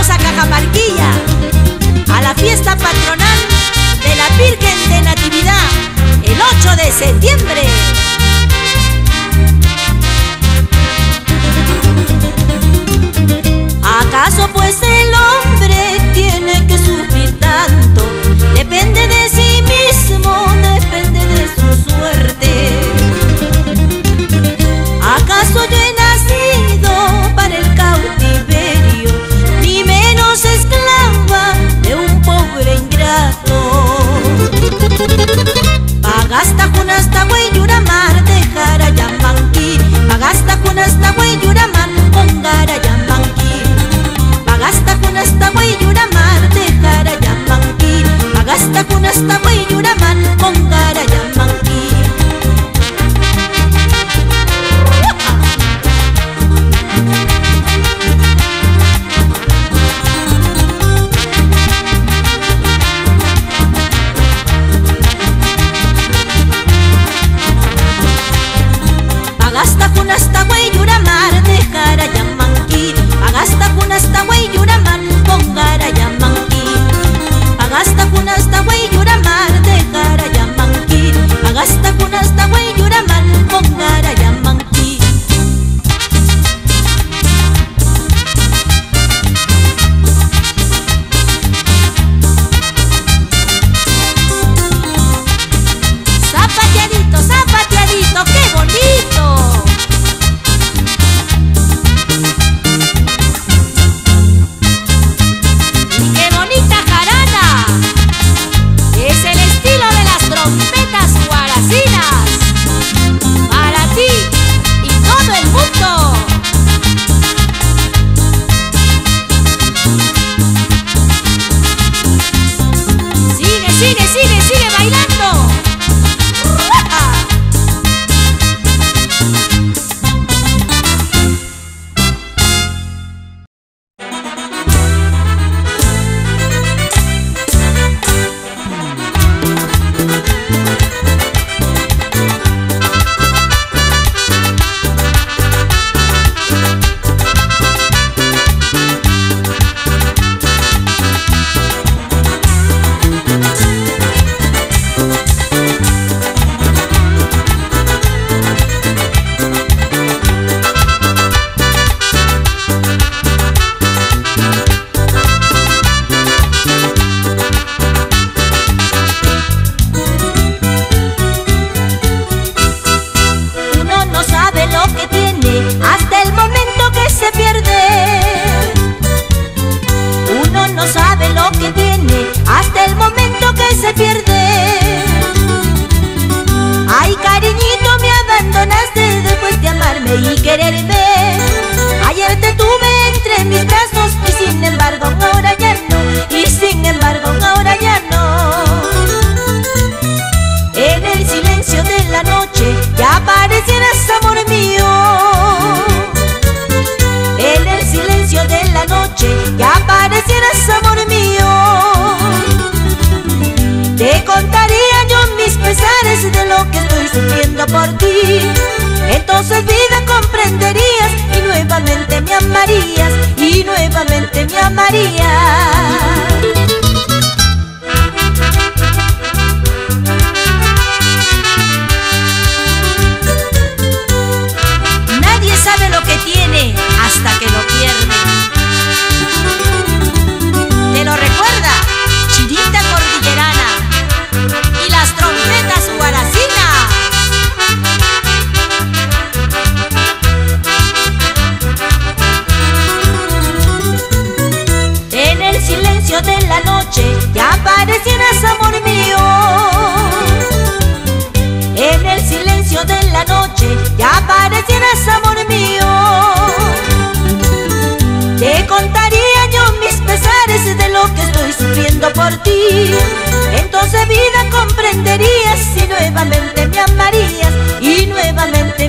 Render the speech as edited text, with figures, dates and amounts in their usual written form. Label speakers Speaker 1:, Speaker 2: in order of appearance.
Speaker 1: vamos a Cajamarquilla, a la fiesta patronal de la Virgen de Natividad, el 8 de septiembre. ¿Acaso pues el hombre tiene que sufrir tanto? Depende de sí mismo, depende de su suerte. ¿Acaso yo he nacido para el cautiverio, ni menos esclava de un pobre ingrato? Pagasta junasta güey yuramar de Jarayamanquí, pagasta junasta güey yuramar con Jarayamanquí, pagasta junasta güey yuramar de Jarayamanquí, pagasta junasta güey yuramar con Jarayamanquí. Pagasta junasta güey yuramar de Jarayamanquí, pagasta junasta güey yuramar con Jarayamanquí, pagasta junasta güey yuramar de Jarayamanquí, pagasta junasta güey yuramar con Jarayamanquí. Zapateadito, zapateadito, qué bonito. Y qué bonita jarana. Es el estilo de las trompetas guaracinas. Para ti y todo el mundo. Sigue, sigue, sigue, sigue bailando. Hasta el momento que se pierde. Uno no sabe lo que tiene hasta el momento que se pierde. Ay, cariñito, me abandonaste después de amarme y quererme. Ayer te tuve entre mis brazos y sin embargo ahora ya no, y sin embargo ahora ya no. En el silencio de la noche ya aparecieras, amor mío. En el silencio de la noche ya aparecieras, amor mío. Te contaría yo mis pesares de lo que estoy sufriendo por ti. Entonces, vida, comprenderías y nuevamente me amarías, y nuevamente me amarías. Sabe lo que tiene hasta que lo pierde. Te lo recuerda Chirita Cordillerana y las trompetas guaracinas. En el silencio de la noche ya aparecieras, amor mío. En el silencio de la noche ya aparecieras, amor mío. Te contaría yo mis pesares de lo que estoy sufriendo por ti. Entonces, vida, comprenderías y nuevamente me amarías, y nuevamente